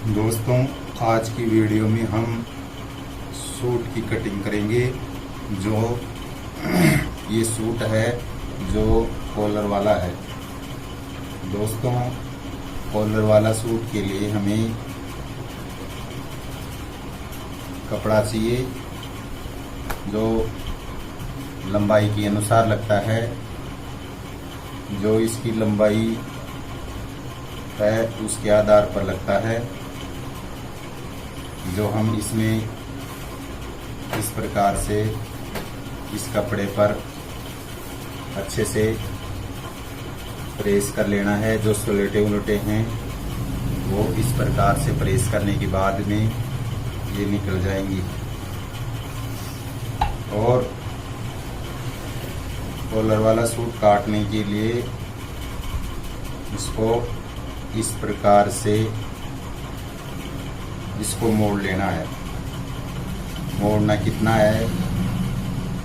दोस्तों, आज की वीडियो में हम सूट की कटिंग करेंगे। जो ये सूट है जो कॉलर वाला है। दोस्तों, कॉलर वाला सूट के लिए हमें कपड़ा चाहिए जो लंबाई के अनुसार लगता है। जो इसकी लंबाई है उसके आधार पर लगता है। जो हम इसमें इस प्रकार से इस कपड़े पर अच्छे से प्रेस कर लेना है। जो सुलेटे उलटे हैं वो इस प्रकार से प्रेस करने के बाद में ये निकल जाएंगी। और कॉलर वाला सूट काटने के लिए इसको इस प्रकार से इसको मोड़ लेना है। मोड़ना कितना है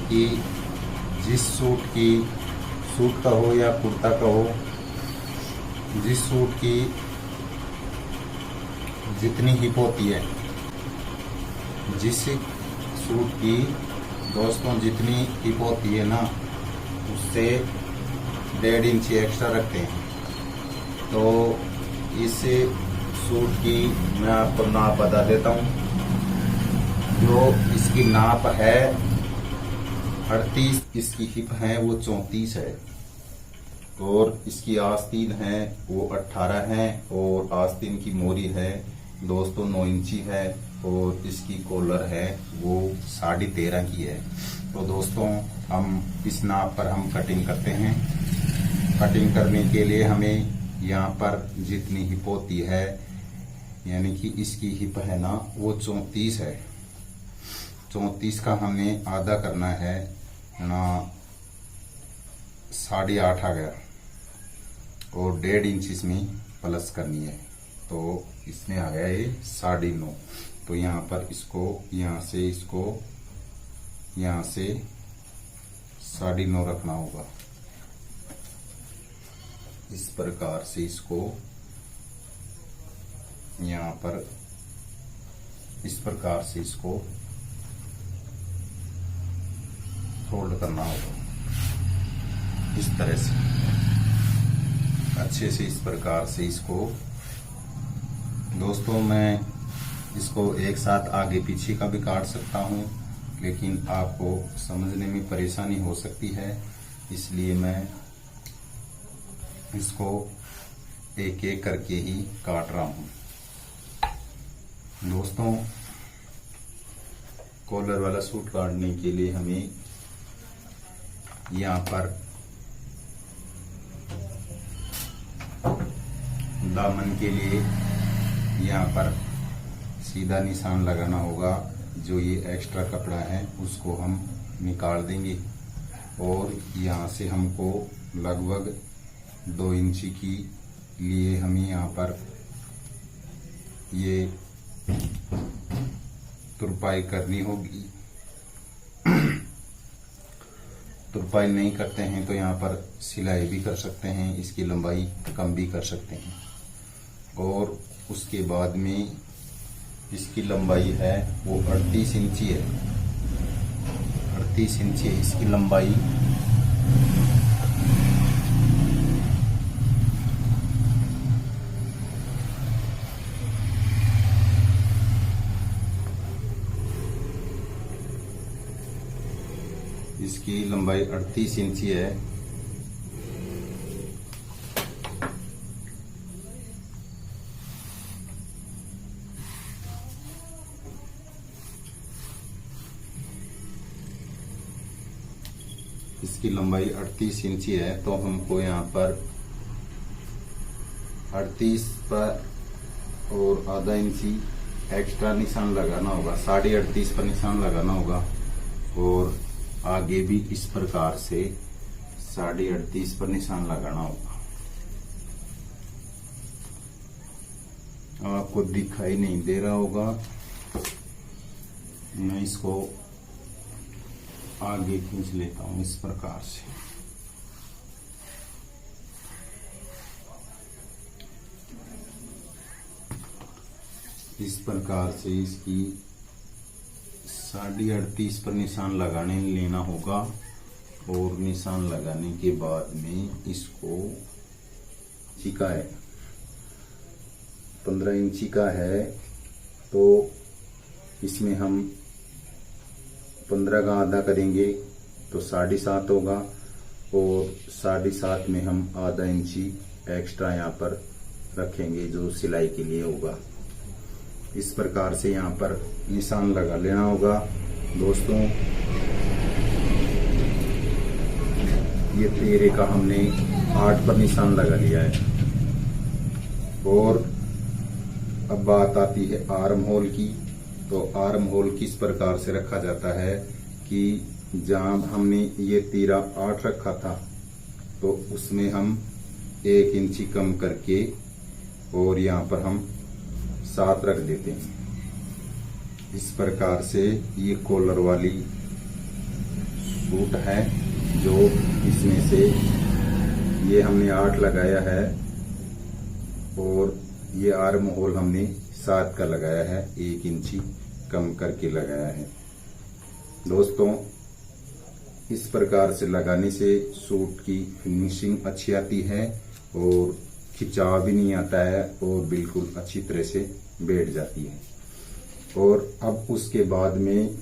कि जिस सूट का हो या कुर्ता का हो, जिस सूट की जितनी हिप होती है, जिस सूट की दोस्तों जितनी हिप होती है ना, उससे 1.5 इंच एक्स्ट्रा रखते हैं। तो इस सूट की मैं आपको नाप बता देता हूँ। जो इसकी नाप है 38, इसकी हिप है वो 34 है, और इसकी आस्तीन है वो 18 है, और आस्तीन की मोरी है दोस्तों 9 इंची है, और इसकी कॉलर है वो 13.5 की है। तो दोस्तों, हम इस नाप पर हम कटिंग करते हैं। कटिंग करने के लिए हमें यहाँ पर जितनी हिप होती है, यानी कि इसकी हिप है ना वो 34 है। 34 का हमें आधा करना है ना, 8.5 आ गया, और 1.5 इंच इसमें प्लस करनी है। तो इसमें आ गया ये 9.5। तो यहाँ पर इसको यहाँ से 9.5 रखना होगा। इस प्रकार से इसको यहाँ पर इस प्रकार से इसको फोल्ड करना होगा। इस तरह से अच्छे से इस प्रकार से इसको दोस्तों, मैं इसको एक साथ आगे पीछे का भी काट सकता हूँ, लेकिन आपको समझने में परेशानी हो सकती है, इसलिए मैं इसको एक एक करके ही काट रहा हूँ। दोस्तों, कॉलर वाला सूट काटने के लिए हमें यहाँ पर दामन के लिए यहाँ पर सीधा निशान लगाना होगा। जो ये एक्स्ट्रा कपड़ा है उसको हम निकाल देंगे, और यहाँ से हमको लगभग 2 इंची की लिए हमें यहाँ पर ये तुरपाई करनी होगी। तुरपाई नहीं करते हैं तो यहाँ पर सिलाई भी कर सकते हैं, इसकी लंबाई कम भी कर सकते हैं। और उसके बाद में इसकी लंबाई है वो 38 इंची है। 38 इंची है इसकी लंबाई। इसकी लंबाई 38 इंची है। इसकी लंबाई 38 इंची है। तो हमको यहाँ पर 38 पर और आधा इंची एक्स्ट्रा निशान लगाना होगा। 38.5 पर निशान लगाना होगा, और आगे भी इस प्रकार से 38.5 पर निशान लगाना होगा। आपको दिखाई नहीं दे रहा होगा, मैं इसको आगे खींच लेता हूं इस प्रकार से। इस प्रकार से इसकी 38.5 पर निशान लगाने लेना होगा और निशान लगाने के बाद में इसको चिका है 15 इंची का है तो इसमें हम 15 का आधा करेंगे तो 7.5 होगा और 7.5 में हम आधा इंची एक्स्ट्रा यहाँ पर रखेंगे जो सिलाई के लिए होगा। इस प्रकार से यहाँ पर निशान लगा लेना होगा दोस्तों। ये 13 का हमने 8 पर निशान लगा लिया है। और अब बात आती है आर्म होल की। तो आर्म होल किस प्रकार से रखा जाता है कि जहां हमने ये तीरा 8 रखा था तो उसमें हम 1 इंची कम करके और यहाँ पर हम 7 रख देते हैं। इस प्रकार से ये कॉलर वाली सूट है जो इसमें से ये हमने 8 लगाया है और ये आर्म होल हमने 7 का लगाया है, 1 इंची कम करके लगाया है दोस्तों। इस प्रकार से लगाने से सूट की फिनिशिंग अच्छी आती है और खिंचाव भी नहीं आता है और बिल्कुल अच्छी तरह से बैठ जाती है। और अब उसके बाद में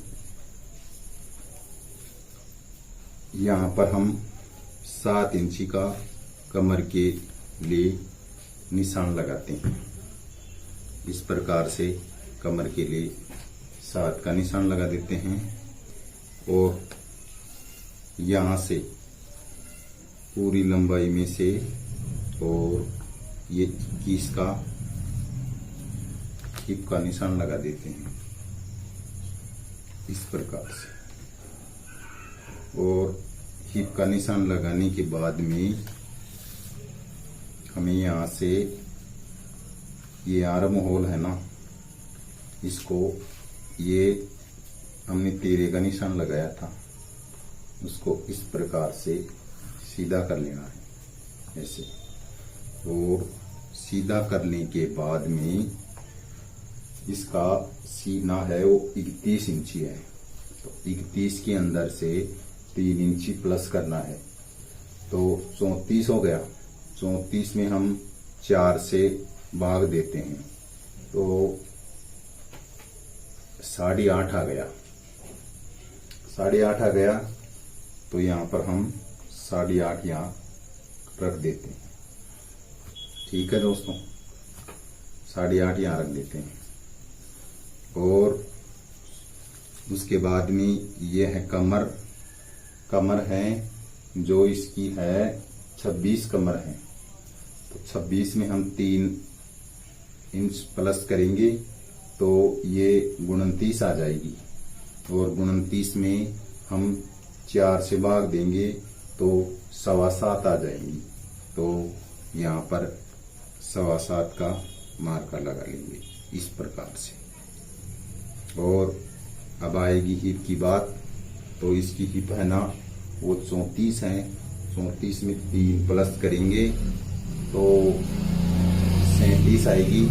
यहाँ पर हम 7 इंची का कमर के लिए निशान लगाते हैं। इस प्रकार से कमर के लिए 7 का निशान लगा देते हैं और यहाँ से पूरी लंबाई में से और ये 21 का हिप का निशान लगा देते हैं इस प्रकार से। और हिप का निशान लगाने के बाद में हमें यहाँ से ये आर्म होल है ना, इसको ये हमने 13 का निशान लगाया था उसको इस प्रकार से सीधा कर लेना है ऐसे। और सीधा करने के बाद में इसका सीना है वो 31 इंची है तो 31 के अंदर से 3 इंची प्लस करना है तो 34 हो गया। 34 में हम 4 से भाग देते हैं तो 8.5 आ गया। 8.5 आ गया तो यहाँ पर हम 8.5 यहाँ रख देते हैं। ठीक है दोस्तों, 8.5 यहाँ रख देते हैं। और उसके बाद में ये है कमर। कमर है जो इसकी है 26 कमर है तो 26 में हम 3 इंच प्लस करेंगे तो ये 29 आ जाएगी। और 29 में हम 4 से भाग देंगे तो 7.25 आ जाएंगी। तो यहाँ पर 7.25 का मार्कर लगा लेंगे इस प्रकार से। और अब आएगी हिप की बात। तो इसकी हिप है ना वो 34 है। 34 में 3 प्लस करेंगे तो 37 आएगी।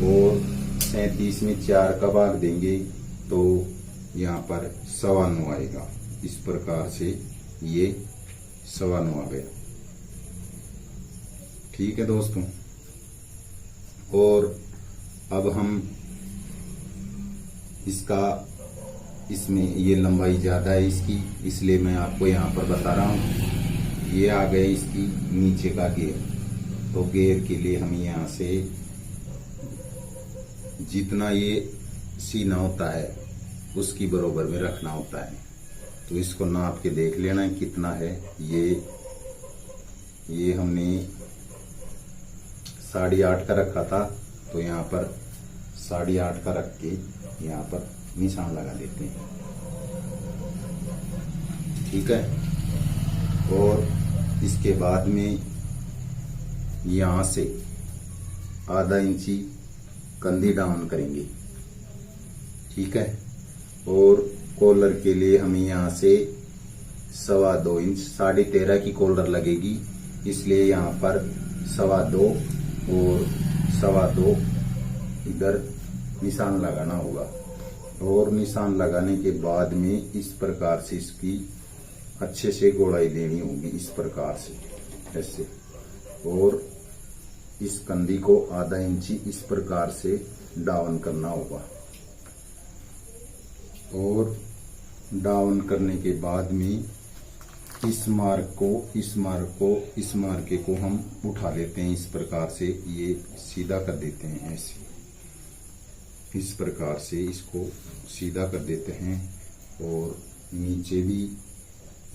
और 37 में 4 का भाग देंगे तो यहाँ पर 9.25 आएगा। इस प्रकार से ये 9.25 आ गया। ठीक है दोस्तों। और अब हम इसमें ये लंबाई ज्यादा है इसकी, इसलिए मैं आपको यहाँ पर बता रहा हूँ। ये आ गए इसकी नीचे का घेर। तो घेर के लिए हमें यहाँ से जितना ये सीना होता है उसकी बराबर में रखना होता है। तो इसको नाप के देख लेना है कितना है। ये हमने 8.5 का रखा था तो यहाँ पर 8.5 का रख के यहाँ पर निशान लगा देते हैं। ठीक है। और इसके बाद में यहाँ से आधा इंची कंधी डाउन करेंगे। ठीक है। और कॉलर के लिए हमें यहाँ से 2.25 इंच 13.5 की कॉलर लगेगी, इसलिए यहाँ पर 2.25 और 2.25 इधर निशान लगाना होगा। और निशान लगाने के बाद में इस प्रकार से इसकी अच्छे से गोलाई देनी होगी, इस प्रकार से ऐसे। और इस कंधी को आधा इंची इस प्रकार से डाउन करना होगा। और डाउन करने के बाद में इस मार्के को हम उठा लेते हैं इस प्रकार से, ये सीधा कर देते हैं ऐसे, इस प्रकार से इसको सीधा कर देते हैं। और नीचे भी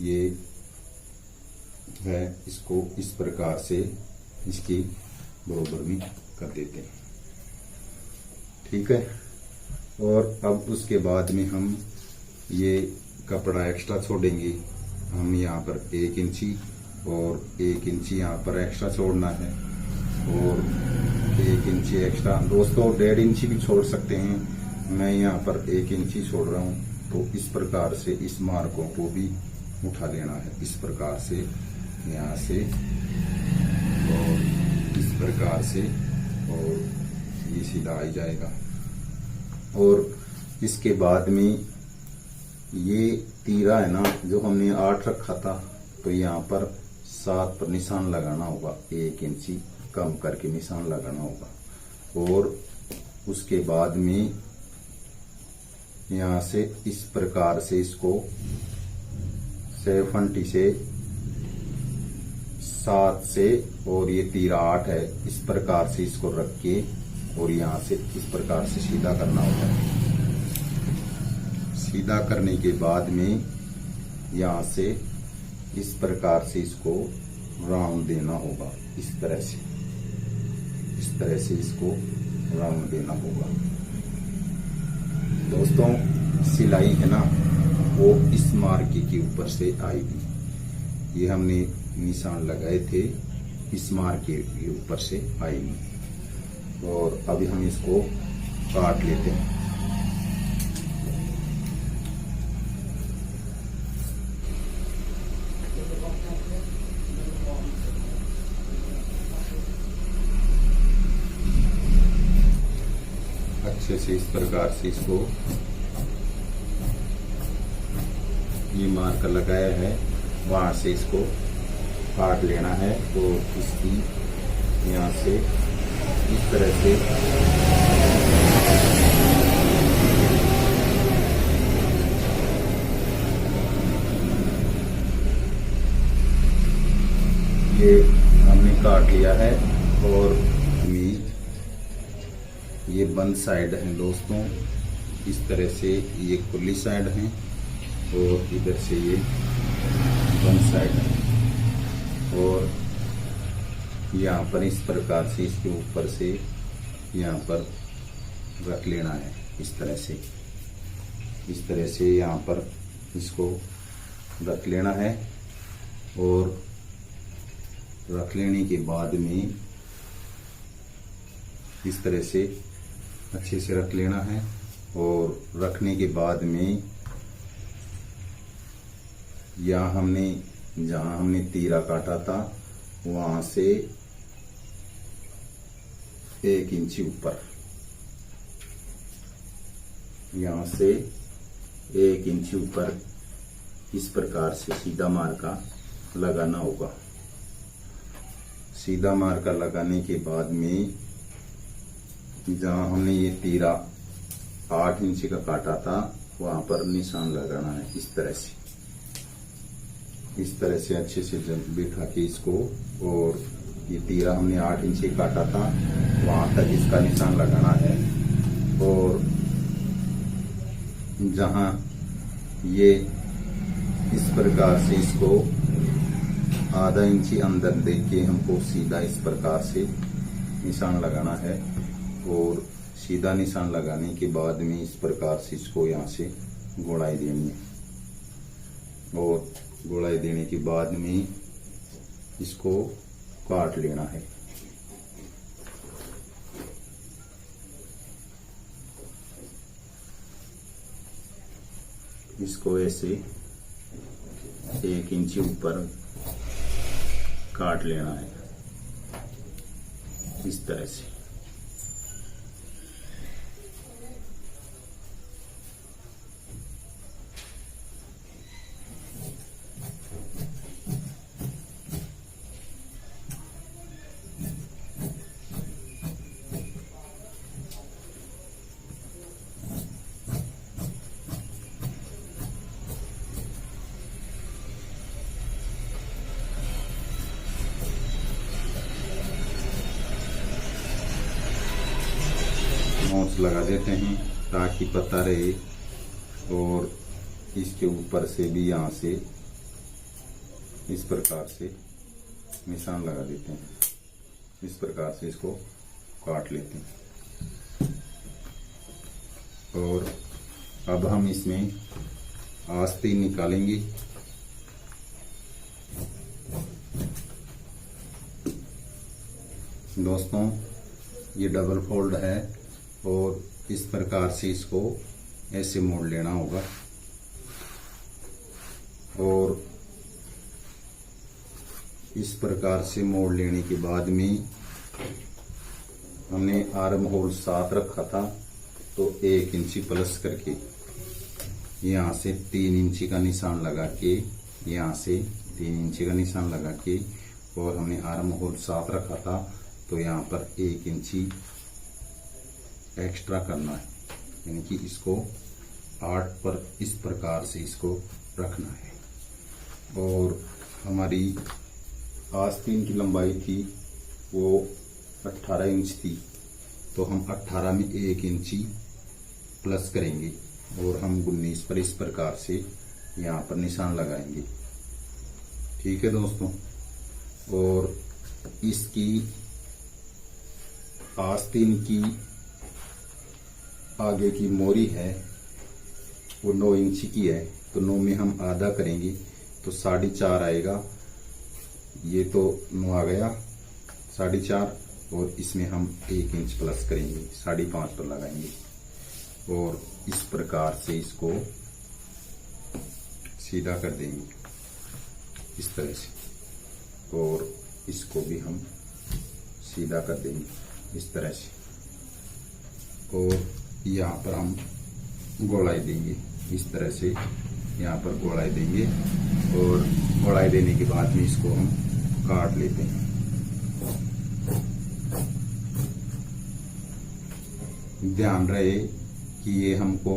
ये है, इसको इस प्रकार से इसकी बराबर में कर देते हैं, ठीक है। और अब उसके बाद में हम ये कपड़ा एक्स्ट्रा छोड़ेंगे। हम यहाँ पर 1 इंची और 1 इंची यहाँ पर एक्स्ट्रा छोड़ना है, और 1 इंची एक्स्ट्रा, दोस्तों 1.5 इंची भी छोड़ सकते हैं, मैं यहाँ पर 1 इंची छोड़ रहा हूँ। तो इस प्रकार से इस मार्कों को भी उठा लेना है, इस प्रकार से यहाँ से और इस प्रकार से, और ये सीधा आ जाएगा। और इसके बाद में ये तीरा है ना, जो हमने 8 रखा था, तो यहाँ पर 7 पर निशान लगाना होगा, 1 इंची कम करके निशान लगाना होगा। और उसके बाद में यहाँ से इस प्रकार से इसको फंटी से 7 से, और ये तीरा 8 है, इस प्रकार से इसको रख के और यहाँ से इस प्रकार से सीधा करना होगा। सीधा करने के बाद में यहाँ से इस प्रकार से इसको राउंड देना होगा, इस तरह से इसको राउंड देना होगा। दोस्तों सिलाई है ना, वो इस मार्के के ऊपर से आएगी। ये हमने निशान लगाए थे, इस मार्के के ऊपर से आएगी। और अभी हम इसको काट लेते हैं। अच्छे से इस प्रकार से इसको ये मार्कर लगाया है, वहां से इसको काट लेना है। तो इसकी यहाँ से इस तरह से ये हमने काट लिया है। और ये बंद साइड है दोस्तों, इस तरह से ये खुली साइड है, और इधर से ये बंद साइड है। और यहाँ पर इस प्रकार से इसके ऊपर से यहाँ पर रख लेना है, इस तरह से यहाँ पर इसको रख लेना है। और रख लेने के बाद में इस तरह से अच्छे से रख लेना है। और रखने के बाद में यहाँ जहाँ हमने तीरा काटा था, वहां से 1 इंची ऊपर, यहाँ से 1 इंची ऊपर इस प्रकार से सीधा मार्का लगाना होगा। सीधा मार्का लगाने के बाद में जहाँ हमने ये तीरा 8 इंची का काटा था, वहां पर निशान लगाना है, इस तरह से अच्छे से बिठा के इसको। और ये तीरा हमने 8 इंची काटा था, वहां तक इसका निशान लगाना है। और जहाँ ये इस प्रकार से इसको आधा इंची अंदर देके हमको सीधा इस प्रकार से निशान लगाना है। और सीधा निशान लगाने के बाद में इस प्रकार से इसको यहाँ से गोलाई देनी है। और गोलाई देने के बाद में इसको काट लेना है। इसको ऐसे 1 इंची ऊपर काट लेना है, इस तरह से। नोट्स लगा देते हैं ताकि पता रहे, और इसके ऊपर से भी यहाँ से इस प्रकार से निशान लगा देते हैं। इस प्रकार से इसको काट लेते हैं। और अब हम इसमें आस्तीन निकालेंगे। दोस्तों, ये डबल फोल्ड है और इस प्रकार से इसको ऐसे मोड़ लेना होगा। और इस प्रकार से मोड़ लेने के बाद में हमने आर्म होल 7 रखा था, तो 1 इंची प्लस करके यहाँ से 3 इंची का निशान लगा के, यहाँ से 3 इंची का निशान लगा के, और हमने आर्म होल 7 रखा था, तो यहाँ पर 1 इंची एक्स्ट्रा करना है, यानी कि इसको 8 पर इस प्रकार से इसको रखना है। और हमारी आस्तीन की लंबाई थी वो 18 इंच थी, तो हम 18 में 1 इंची प्लस करेंगे और हम 19 पर इस प्रकार से यहाँ पर निशान लगाएंगे। ठीक है दोस्तों। और इसकी आस्तीन की आगे की मोरी है वो 9 इंच की है, तो 9 में हम आधा करेंगे तो 4.5 आएगा। ये तो 9 आ गया 4.5, और इसमें हम 1 इंच प्लस करेंगे, 5.5 पर लगाएंगे। और इस प्रकार से इसको सीधा कर देंगे इस तरह से, और इसको भी हम सीधा कर देंगे इस तरह से। और यहाँ पर हम गोलाई देंगे इस तरह से, यहाँ पर गोलाई देंगे, और गोलाई देने के बाद में इसको हम काट लेते हैं। ध्यान रहे कि ये हमको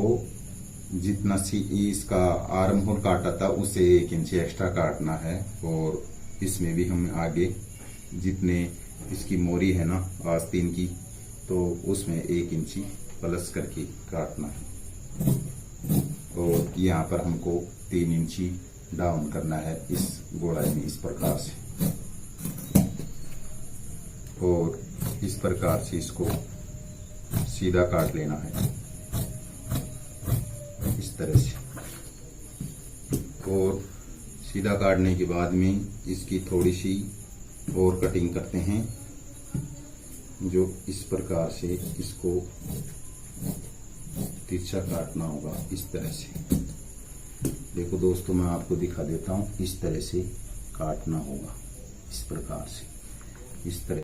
जितना सी इसका आर्म होल काटा था उससे 1 इंच एक्स्ट्रा काटना है, और इसमें भी हम आगे जितने इसकी मोरी है ना आस्तीन की, तो उसमें 1 इंची प्लस करके काटना है। और यहाँ पर हमको 3 इंची डाउन करना है इस गोलाई में इस प्रकार से, और इस प्रकार से इसको सीधा काट लेना है इस तरह से। और सीधा काटने के बाद में इसकी थोड़ी सी और कटिंग करते हैं, जो इस प्रकार से इसको तिरछा काटना होगा इस तरह से। देखो दोस्तों, मैं आपको दिखा देता हूं, इस तरह से काटना होगा इस प्रकार से, इस तरह।